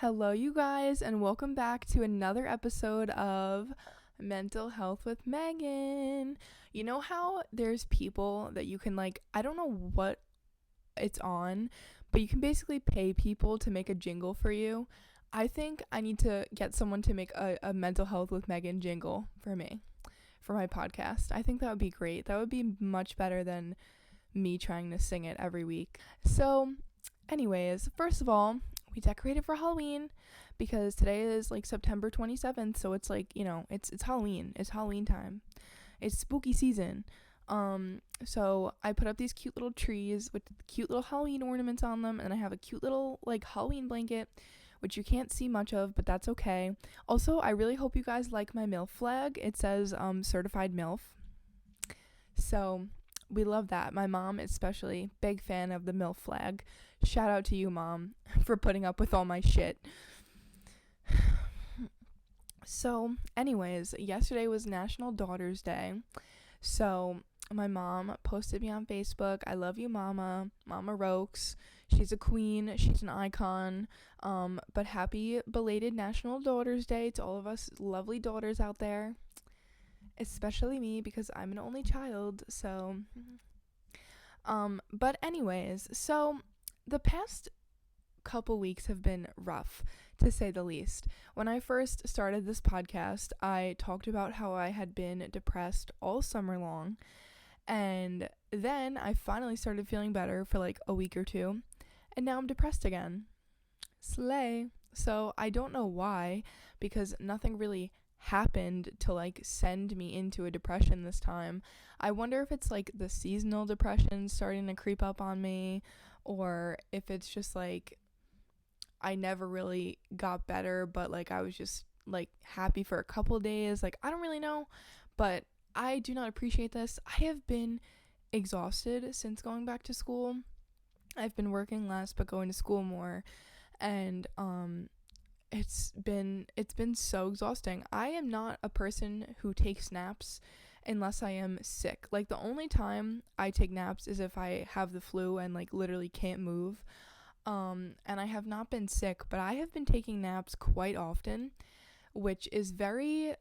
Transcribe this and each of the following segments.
Hello, you guys, and welcome back to another episode of Mental Health with Megan. You know how there's people that you can, I don't know what it's on, but you can basically pay people to make a jingle for you? I think I need to get someone to make a Mental Health with Megan jingle for me, for my podcast. I think that would be great. That would be much better than me trying to sing it every week. So, anyways, first of all, we decorated for Halloween because today is September 27th, so it's it's Halloween. It's Halloween time. It's spooky season. So I put up these cute little trees with cute little Halloween ornaments on them, and I have a cute little Halloween blanket, which you can't see much of, but that's okay. Also, I really hope you guys like my MILF flag. It says certified MILF. So we love that. My mom especially, big fan of the MILF flag. Shout out to you, Mom, for putting up with all my shit. So, anyways, yesterday was National Daughters Day. So, my mom posted me on Facebook. I love you, Mama. Mama Rokes. She's a queen. She's an icon. But happy belated National Daughters Day to all of us lovely daughters out there. Especially me, because I'm an only child, so but anyways, so the past couple weeks have been rough, to say the least. When I first started this podcast, I talked about how I had been depressed all summer long, and then I finally started feeling better for a week or two, and now I'm depressed again. Slay. So I don't know why, because nothing really happened to send me into a depression this time. I wonder if it's the seasonal depression starting to creep up on me, or if it's just I never really got better, but I was just happy for a couple days. I don't really know, but I do not appreciate this. I have been exhausted since going back to school. I've been working less but going to school more, and it's been so exhausting. I am not a person who takes naps unless I am sick. The only time I take naps is if I have the flu and literally can't move. And I have not been sick, but I have been taking naps quite often, which is very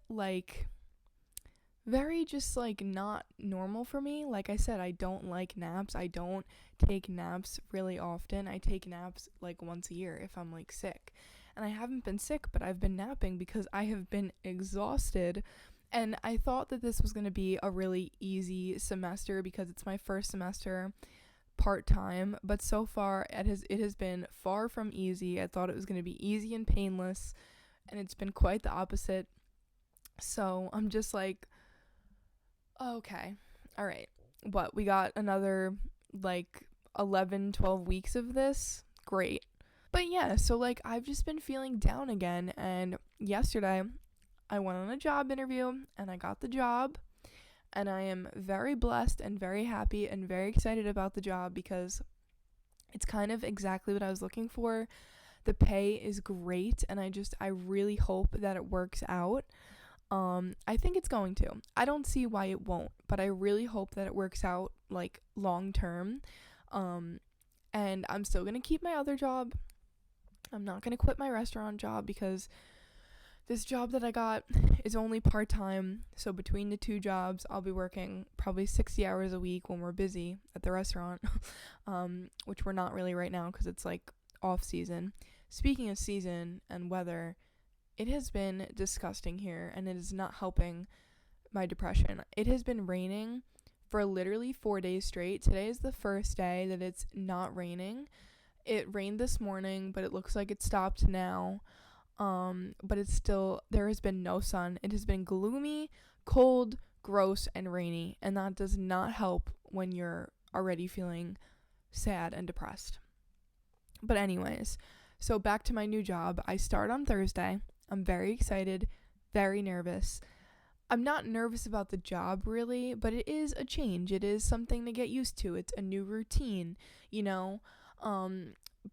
just not normal for me. Like I said, I don't like naps. I don't take naps really often. I take naps once a year if I'm sick. And I haven't been sick, but I've been napping because I have been exhausted. And I thought that this was going to be a really easy semester because it's my first semester part-time, but so far it has been far from easy. I thought it was going to be easy and painless, and it's been quite the opposite. So I'm just okay, all right, what, we got another 11-12 weeks of this? Great. But yeah, so I've just been feeling down again, and yesterday I went on a job interview and I got the job, and I am very blessed and very happy and very excited about the job because it's kind of exactly what I was looking for. The pay is great, and I really hope that it works out. I think it's going to. I don't see why it won't, but I really hope that it works out long term. And I'm still going to keep my other job. I'm not going to quit my restaurant job because this job that I got is only part-time. So between the two jobs, I'll be working probably 60 hours a week when we're busy at the restaurant, which we're not really right now because it's off season. Speaking of season and weather, it has been disgusting here, and it is not helping my depression. It has been raining for literally 4 days straight. Today is the first day that it's not raining. It rained this morning, but it looks like it stopped now. But it's still, there has been no sun. It has been gloomy, cold, gross, and rainy, and that does not help when you're already feeling sad and depressed. But anyways, so back to my new job. I start on Thursday. I'm very excited, very nervous. I'm not nervous about the job really, but it is a change. It is something to get used to. It's a new routine,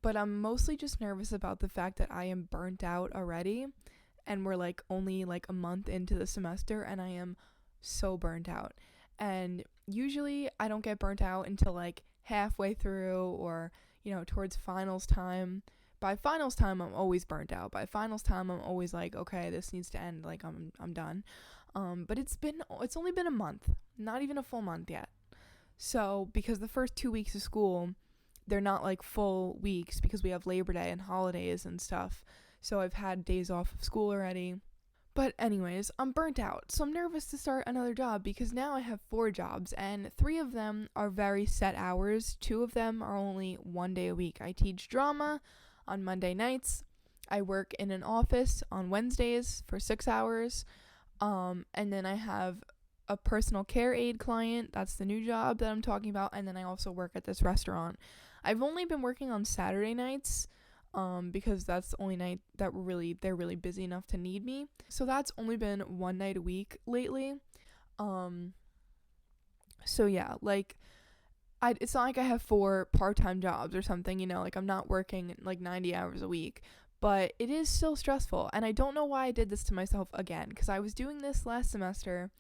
but I'm mostly just nervous about the fact that I am burnt out already, and we're only a month into the semester, and I am so burnt out. And usually I don't get burnt out until halfway through or, towards finals time. by finals time I'm always burnt out. By finals time I'm always like, okay, this needs to end, like I'm done. But it's only been a month, not even a full month yet. So because the first 2 weeks of school, they're not like full weeks because we have Labor Day and holidays and stuff. So I've had days off of school already. But anyways, I'm burnt out. So I'm nervous to start another job because now I have 4 jobs and 3 of them are very set hours. 2 of them are only 1 day a week. I teach drama on Monday nights. I work in an office on Wednesdays for 6 hours. And then I have a personal care aide client. That's the new job that I'm talking about. And then I also work at this restaurant. I've only been working on Saturday nights because that's the only night that they're really busy enough to need me. So that's only been 1 night a week lately. So yeah, like it's not like I have 4 part-time jobs or something, like I'm not working like 90 hours a week, but it is still stressful. And I don't know why I did this to myself again, because I was doing this last semester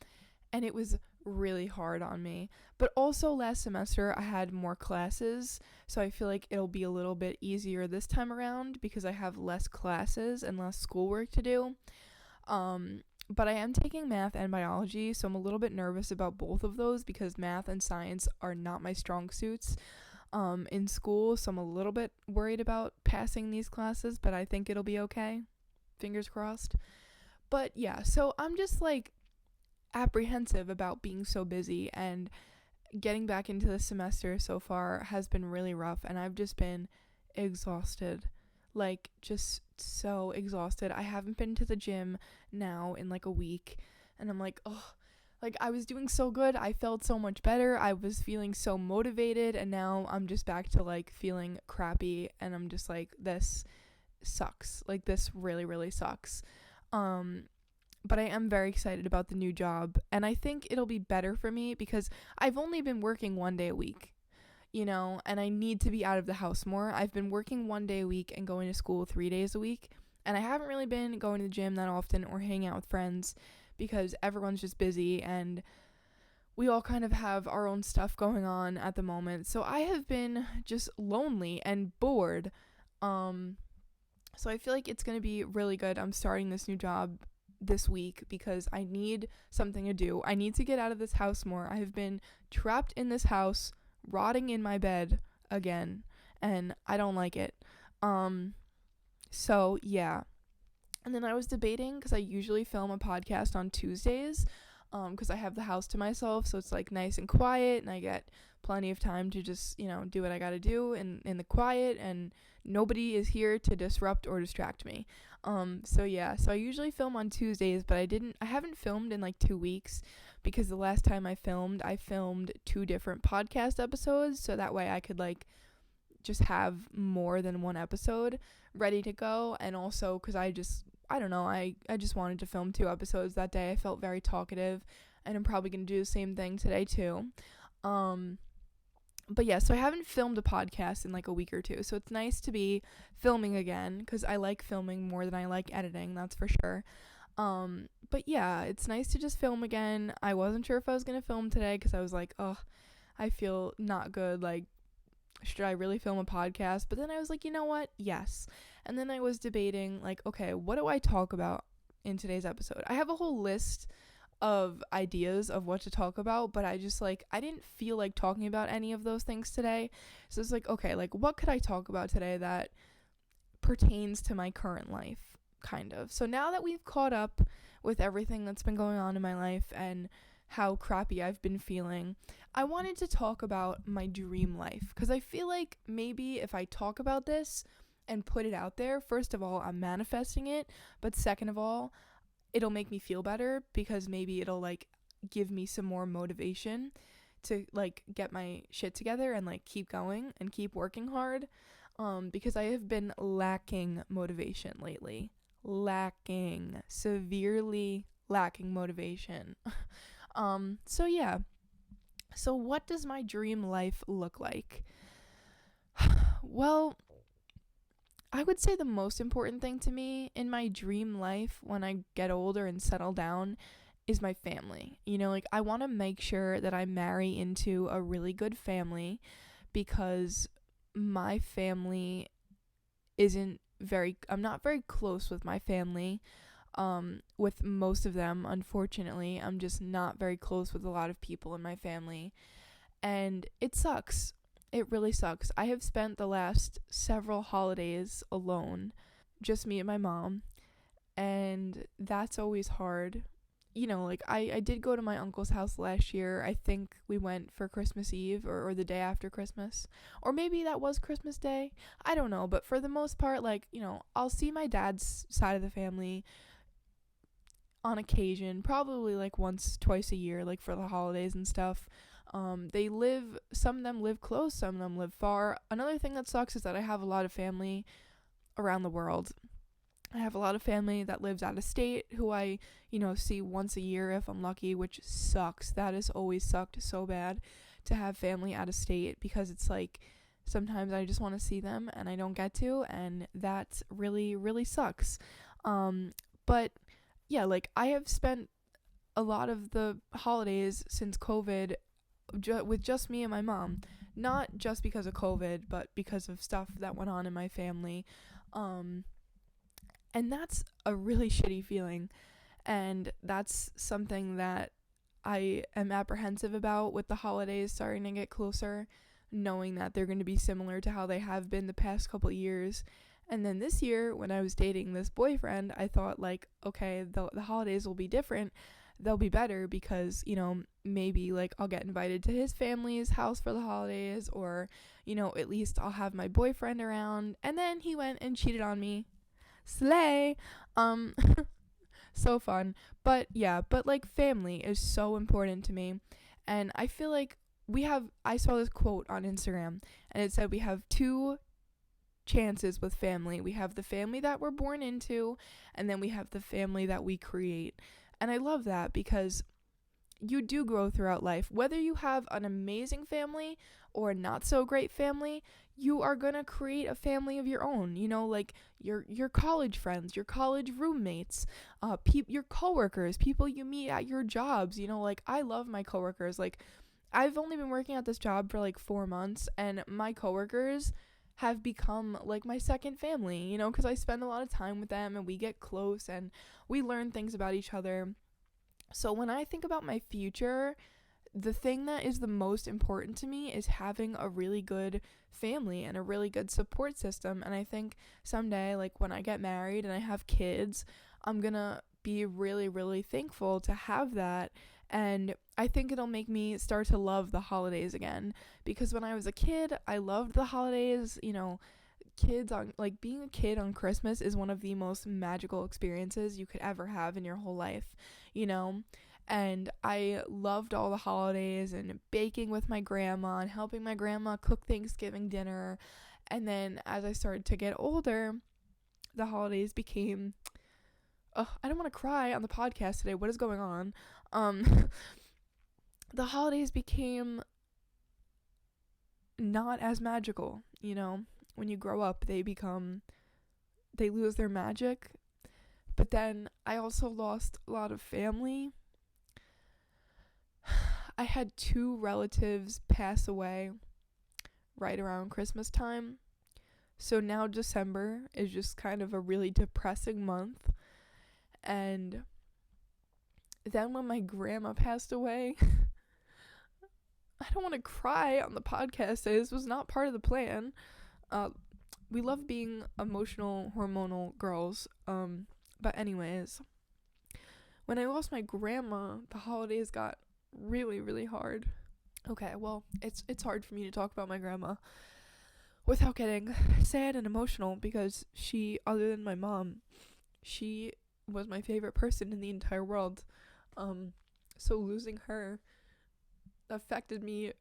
and it was really hard on me. But also last semester I had more classes, so I feel like it'll be a little bit easier this time around because I have less classes and less schoolwork to do. But I am taking math and biology, so I'm a little bit nervous about both of those because math and science are not my strong suits in school, so I'm a little bit worried about passing these classes, but I think it'll be okay. Fingers crossed. But yeah, so I'm just like apprehensive about being so busy, and getting back into the semester so far has been really rough, and I've just been exhausted, like just so exhausted. I haven't been to the gym now in like a week, and I'm like, oh, like I was doing so good, I felt so much better, I was feeling so motivated, and now I'm just back to like feeling crappy, and I'm just like, this sucks, like this really, really sucks. But I am very excited about the new job, and I think it'll be better for me because I've only been working 1 day a week, and I need to be out of the house more. I've been working 1 day a week and going to school 3 days a week, and I haven't really been going to the gym that often or hanging out with friends because everyone's just busy and we all kind of have our own stuff going on at the moment. So I have been just lonely and bored. So I feel like it's going to be really good. I'm starting this new job this week because I need something to do. I need to get out of this house more. I have been trapped in this house, rotting in my bed again, and I don't like it. So yeah. And then I was debating, because I usually film a podcast on Tuesdays, because I have the house to myself, so it's like nice and quiet, and I get plenty of time to just, do what I gotta do in the quiet, and nobody is here to disrupt or distract me. So yeah, so I usually film on Tuesdays, but I haven't filmed in like 2 weeks because the last time I filmed 2 different podcast episodes, so that way I could like just have more than one episode ready to go. And also because I just wanted to film 2 episodes that day. I felt very talkative, and I'm probably going to do the same thing today too. But yeah, so I haven't filmed a podcast in like a week or 2, so it's nice to be filming again because I like filming more than I like editing, that's for sure. But yeah, it's nice to just film again. I wasn't sure if I was going to film today because I was like, oh, I feel not good, like, should I really film a podcast? But then I was like, you know what? Yes. And then I was debating, like, okay, what do I talk about in today's episode? I have a whole list of ideas of what to talk about, but I didn't feel like talking about any of those things today. So it's like, okay, like, what could I talk about today that pertains to my current life, kind of? So now that we've caught up with everything that's been going on in my life and how crappy I've been feeling, I wanted to talk about my dream life, because I feel like maybe if I talk about this and put it out there, first of all, I'm manifesting it, but second of all, it'll make me feel better because maybe it'll like give me some more motivation to like get my shit together and like keep going and keep working hard, because I have been lacking motivation lately. Severely lacking motivation. So yeah. So what does my dream life look like? Well, I would say the most important thing to me in my dream life when I get older and settle down is my family. Like, I want to make sure that I marry into a really good family because my family I'm not very close with my family. With most of them, unfortunately, I'm just not very close with a lot of people in my family. And it sucks. It really sucks. I have spent the last several holidays alone, just me and my mom, and that's always hard. Like I did go to my uncle's house last year. I think we went for Christmas Eve or the day after Christmas. Or maybe that was Christmas Day. I don't know. But for the most part, like, I'll see my dad's side of the family on occasion, probably like once, twice a year, like for the holidays and stuff. Some of them live close, some of them live far. Another thing that sucks is that I have a lot of family around the world. I have a lot of family that lives out of state who I, see once a year if I'm lucky, which sucks. That has always sucked so bad to have family out of state, because it's like sometimes I just want to see them and I don't get to, and that really, really sucks. But yeah, like I have spent a lot of the holidays since COVID with just me and my mom. Not just because of COVID, but because of stuff that went on in my family. And that's a really shitty feeling. And that's something that I am apprehensive about with the holidays starting to get closer, knowing that they're going to be similar to how they have been the past couple years. And then this year, when I was dating this boyfriend, I thought, like, okay, the holidays will be different. They'll be better because, maybe, like, I'll get invited to his family's house for the holidays, or, at least I'll have my boyfriend around. And then he went and cheated on me. Slay. So fun. But yeah, like family is so important to me. And I feel like I saw this quote on Instagram, and it said we have two chances with family. We have the family that we're born into, and then we have the family that we create. And I love that, because you do grow throughout life. Whether you have an amazing family or a not so great family, you are going to create a family of your own, like your college friends, your college roommates, your coworkers, people you meet at your jobs. Like I love my coworkers. Like I've only been working at this job for like 4 months, and my coworkers have become like my second family, because I spend a lot of time with them and we get close and we learn things about each other. So when I think about my future, the thing that is the most important to me is having a really good family and a really good support system. And I think someday, like when I get married and I have kids, I'm gonna be really, really thankful to have that. And I think it'll make me start to love the holidays again, because when I was a kid, I loved the holidays. Being a kid on Christmas is one of the most magical experiences you could ever have in your whole life, and I loved all the holidays and baking with my grandma and helping my grandma cook Thanksgiving dinner. And then as I started to get older, the holidays became I don't want to cry on the podcast today. What is going on? The holidays became not as magical, when you grow up, they lose their magic. But then I also lost a lot of family. I had 2 relatives pass away right around Christmas time. So now December is just kind of a really depressing month. And then when my grandma passed away, I don't want to cry on the podcast today. This was not part of the plan. We love being emotional, hormonal girls. But anyways, when I lost my grandma, the holidays got really, really hard. Okay, well, it's hard for me to talk about my grandma without getting sad and emotional, because she, other than my mom, she was my favorite person in the entire world. So losing her affected me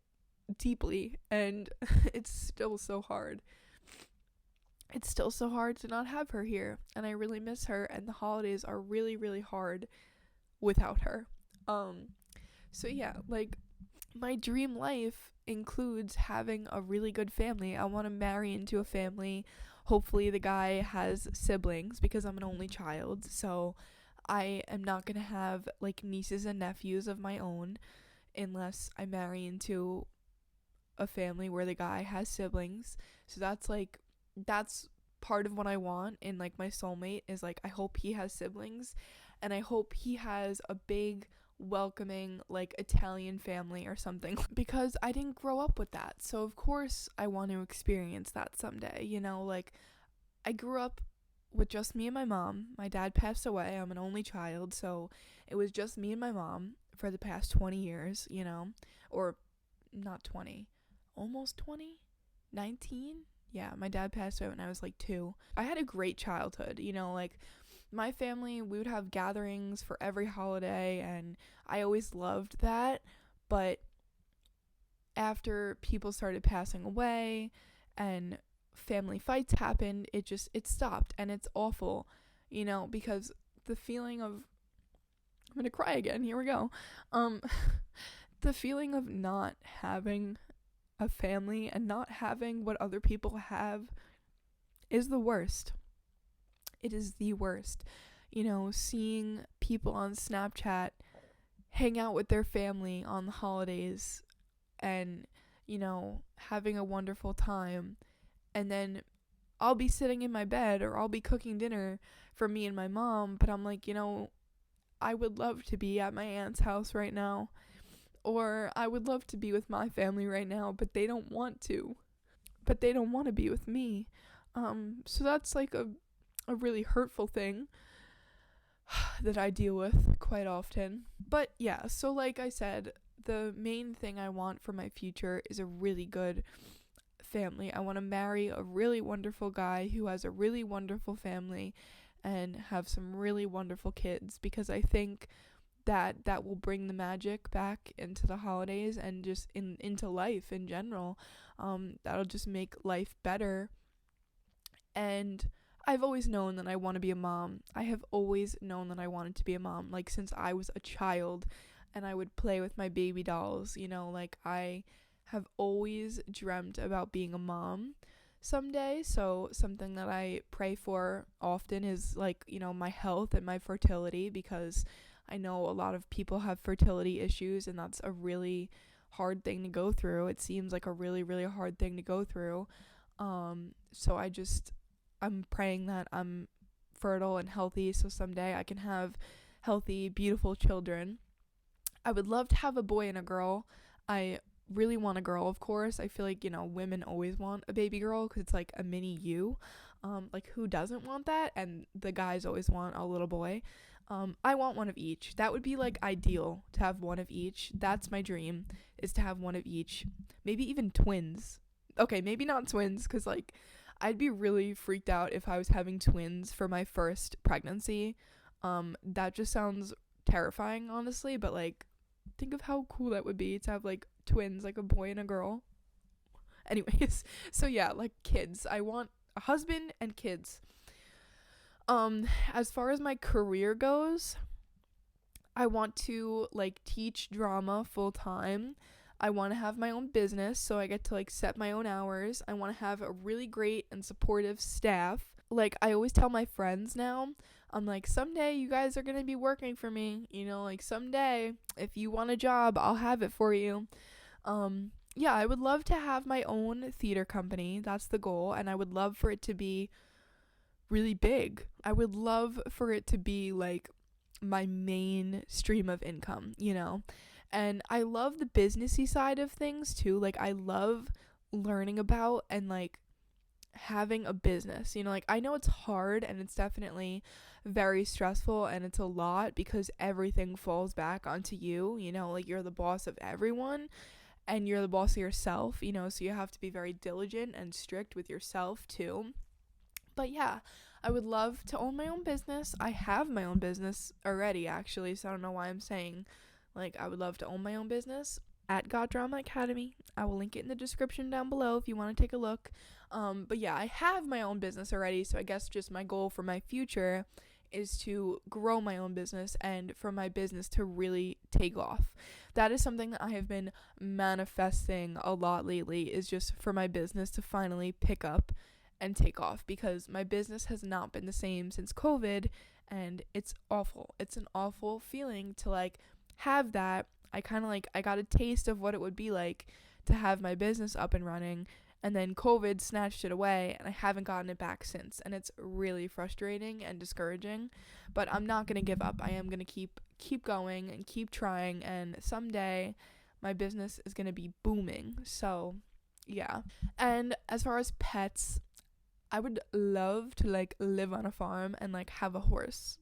deeply, and it's still so hard. It's still so hard to not have her here, and I really miss her, and the holidays are really, really hard without her. So yeah, like, my dream life includes having a really good family. I want to marry into a family. Hopefully the guy has siblings, because I'm an only child, so I am not going to have, like, nieces and nephews of my own unless I marry into a family where the guy has siblings. So that's part of what I want in like my soulmate is like I hope he has siblings, and I hope he has a big welcoming like Italian family or something because I didn't grow up with that. So of course I want to experience that someday, like I grew up with just me and my mom. My dad passed away. I'm an only child, so it was just me and my mom for the past 20 years, or not 20, almost 20, 19. Yeah, my dad passed away when I was like 2. I had a great childhood, like my family, we would have gatherings for every holiday, and I always loved that. But after people started passing away and family fights happened, it stopped, and it's awful, because the feeling of, I'm gonna cry again, here we go, the feeling of not having a family and not having what other people have is the worst. It is the worst. Seeing people on Snapchat hang out with their family on the holidays and, having a wonderful time. And then I'll be sitting in my bed or I'll be cooking dinner for me and my mom, but I'm like, I would love to be at my aunt's house right now. Or I would love to be with my family right now, but they don't want to. But they don't want to be with me. So that's like a really hurtful thing that I deal with quite often. But yeah, so like I said, the main thing I want for my future is a really good family. I want to marry a really wonderful guy who has a really wonderful family and have some really wonderful kids, because I think that will bring the magic back into the holidays and just into life in general. That'll just make life better. And I've always known that I want to be a mom. I have always known that I wanted to be a mom, like since I was a child, and I would play with my baby dolls, like I have always dreamt about being a mom someday. So something that I pray for often is like, my health and my fertility, because I know a lot of people have fertility issues, and that's a really hard thing to go through. It seems like a really, really hard thing to go through. So I'm praying that I'm fertile and healthy, so someday I can have healthy, beautiful children. I would love to have a boy and a girl. I really want a girl, of course. I feel like, women always want a baby girl because it's like a mini you. Like who doesn't want that? And the guys always want a little boy. I want one of each. That would be like ideal to have one of each. That's my dream, is to have one of each. Maybe even twins. Okay, maybe not twins, because like I'd be really freaked out if I was having twins for my first pregnancy. That just sounds terrifying, honestly, but like think of how cool that would be to have like twins, like a boy and a girl. Anyways, so yeah, like kids. I want a husband and kids. As far as my career goes, I want to like teach drama full time. I want to have my own business, so I get to like set my own hours. I want to have a really great and supportive staff. Like I always tell my friends now, I'm like, someday you guys are going to be working for me, like someday if you want a job, I'll have it for you. Yeah, I would love to have my own theater company. That's the goal, and I would love for it to be really big. I would love for it to be like my main stream of income, And I love the businessy side of things too. Like I love learning about and like having a business. Like I know it's hard and it's definitely very stressful and it's a lot because everything falls back onto you, like you're the boss of everyone and you're the boss of yourself, so you have to be very diligent and strict with yourself too. But yeah, I would love to own my own business. I have my own business already, actually, so I don't know why I'm saying, like, I would love to own my own business at Got Drama Academy. I will link it in the description down below if you want to take a look. But yeah, I have my own business already, so I guess just my goal for my future is to grow my own business and for my business to really take off. That is something that I have been manifesting a lot lately, is just for my business to finally pick up and take off, because my business has not been the same since COVID, and it's awful. It's an awful feeling to like have that. I got a taste of what it would be like to have my business up and running, and then COVID snatched it away, and I haven't gotten it back since, and it's really frustrating and discouraging. But I'm not gonna give up. I am gonna keep going and keep trying, and someday my business is gonna be booming. So yeah. And as far as pets, I would love to like live on a farm and like have a horse.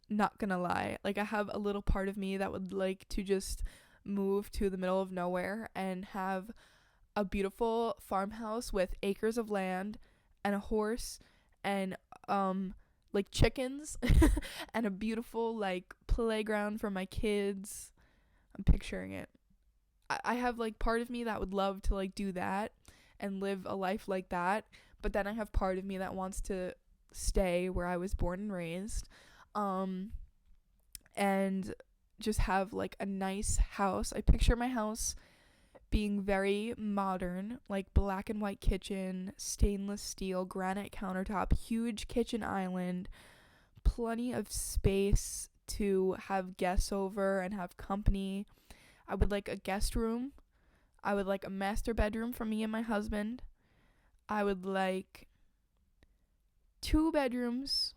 Not gonna lie, like I have a little part of me that would like to just move to the middle of nowhere and have a beautiful farmhouse with acres of land and a horse and like chickens and a beautiful like playground for my kids. I'm picturing it. I have like part of me that would love to like do that and live a life like that, but then I have part of me that wants to stay where I was born and raised, and just have like a nice house. I picture my house being very modern, like black and white kitchen, stainless steel, granite countertop, huge kitchen island, plenty of space to have guests over and have company. I would like a guest room. I would like a master bedroom for me and my husband. I would like 2 bedrooms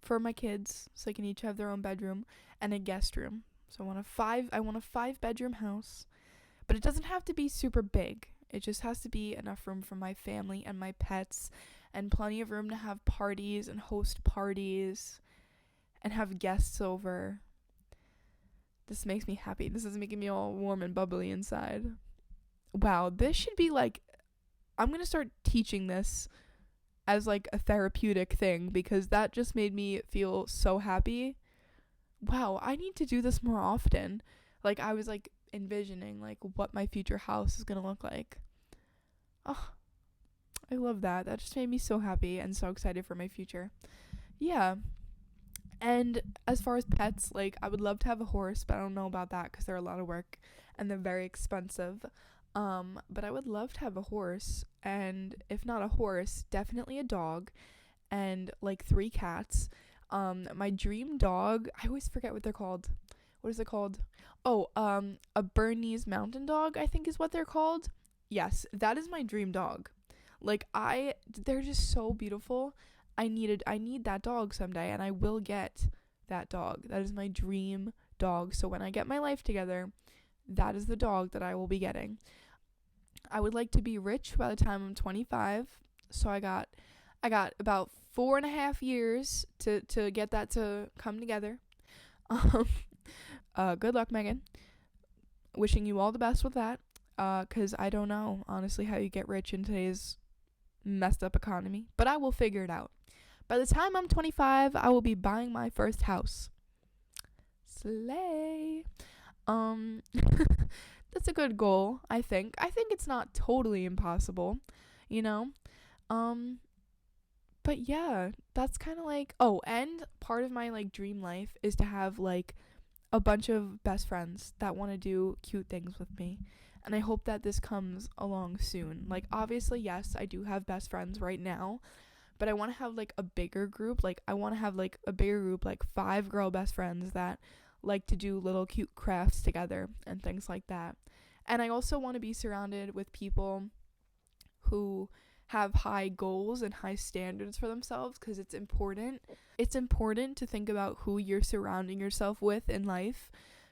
for my kids, so they can each have their own bedroom, and a guest room. So I want a 5-bedroom house. But it doesn't have to be super big. It just has to be enough room for my family and my pets, and plenty of room to have parties and host parties and have guests over. This makes me happy. This is making me all warm and bubbly inside. Wow, this should be like, I'm going to start teaching this as like a therapeutic thing, because that just made me feel so happy. Wow, I need to do this more often. Like I was like envisioning like what my future house is going to look like. Oh, I love that. That just made me so happy and so excited for my future. Yeah. And as far as pets, like I would love to have a horse, but I don't know about that because they're a lot of work and they're very expensive. But I would love to have a horse, and if not a horse, definitely a dog, and like 3 cats. My dream dog, I always forget what they're called. What is it called? Oh, a Bernese mountain dog, I think is what they're called. Yes, that is my dream dog. Like they're just so beautiful. I need that dog someday, and I will get that dog. That is my dream dog. So when I get my life together, that is the dog that I will be getting. I would like to be rich by the time I'm 25. So I got about 4.5 years to get that to come together. Good luck, Megan. Wishing you all the best with that. 'Cause I don't know, honestly, how you get rich in today's messed up economy. But I will figure it out. By the time I'm 25, I will be buying my first house. Slay. That's a good goal, I think. I think it's not totally impossible, you know? But yeah, that's kind of like, oh, and part of my like dream life is to have like a bunch of best friends that want to do cute things with me. And I hope that this comes along soon. Like, obviously, yes, I do have best friends right now, but I want to have like a bigger group. Like, I want to have like a bigger group, like 5 girl best friends that like to do little cute crafts together and things like that. And I also want to be surrounded with people who have high goals and high standards for themselves, because it's important. It's important to think about who you're surrounding yourself with in life,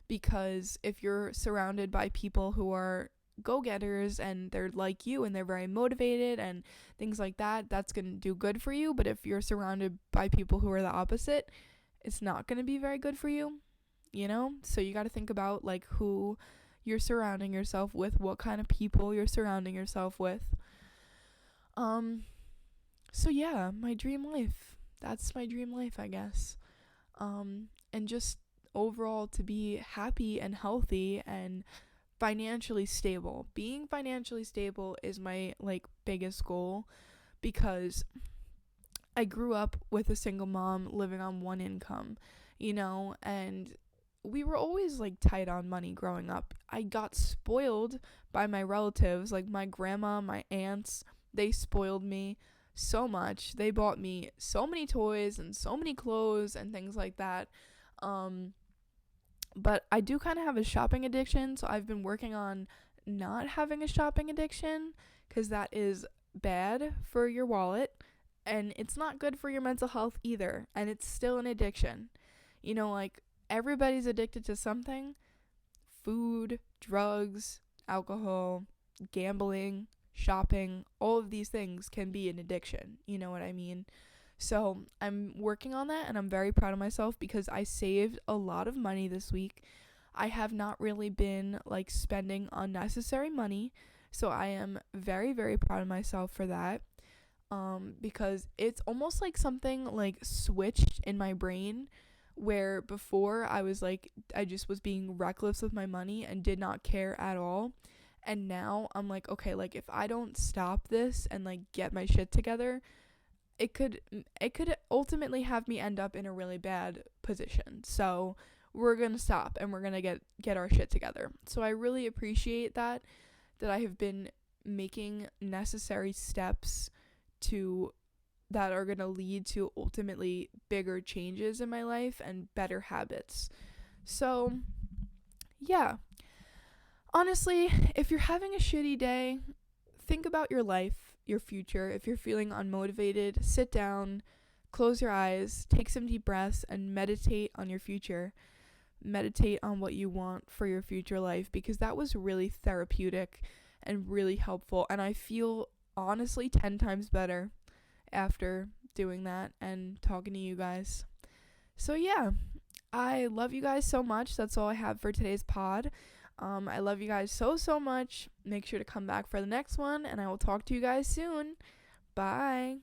because if you're surrounded by people who are go-getters and they're like you and they're very motivated and things like that, that's going to do good for you. But if you're surrounded by people who are the opposite, it's not going to be very good for you, you know? So you got to think about like who you're surrounding yourself with, what kind of people you're surrounding yourself with. So yeah, my dream life. That's my dream life, I guess. And just overall to be happy and healthy and financially stable. Being financially stable is my like biggest goal, because I grew up with a single mom living on one income, you know, and we were always like tight on money growing up. I got spoiled by my relatives, like my grandma, my aunts. They spoiled me so much. They bought me so many toys and so many clothes and things like that. But I do kind of have a shopping addiction, so I've been working on not having a shopping addiction, because that is bad for your wallet, and it's not good for your mental health either, and it's still an addiction. Like, everybody's addicted to something: food, drugs, alcohol, gambling, shopping. All of these things can be an addiction. You know what I mean? So I'm working on that, and I'm very proud of myself because I saved a lot of money this week. I have not really been like spending unnecessary money, so I am very, very proud of myself for that. Because it's almost like something like switched in my brain, where before I just was being reckless with my money and did not care at all. And now I'm like, okay, like if I don't stop this and like get my shit together, it could ultimately have me end up in a really bad position. So we're going to stop, and we're going to get our shit together. So I really appreciate that I have been making necessary steps to that are going to lead to ultimately bigger changes in my life and better habits. So, yeah. Honestly, if you're having a shitty day, think about your life, your future. If you're feeling unmotivated, sit down, close your eyes, take some deep breaths, and meditate on your future. Meditate on what you want for your future life, because that was really therapeutic and really helpful. And I feel honestly 10 times better after doing that and talking to you guys. So yeah, I love you guys so much. That's all I have for today's pod. I love you guys so much. Make sure to come back for the next one, and I will talk to you guys soon. Bye.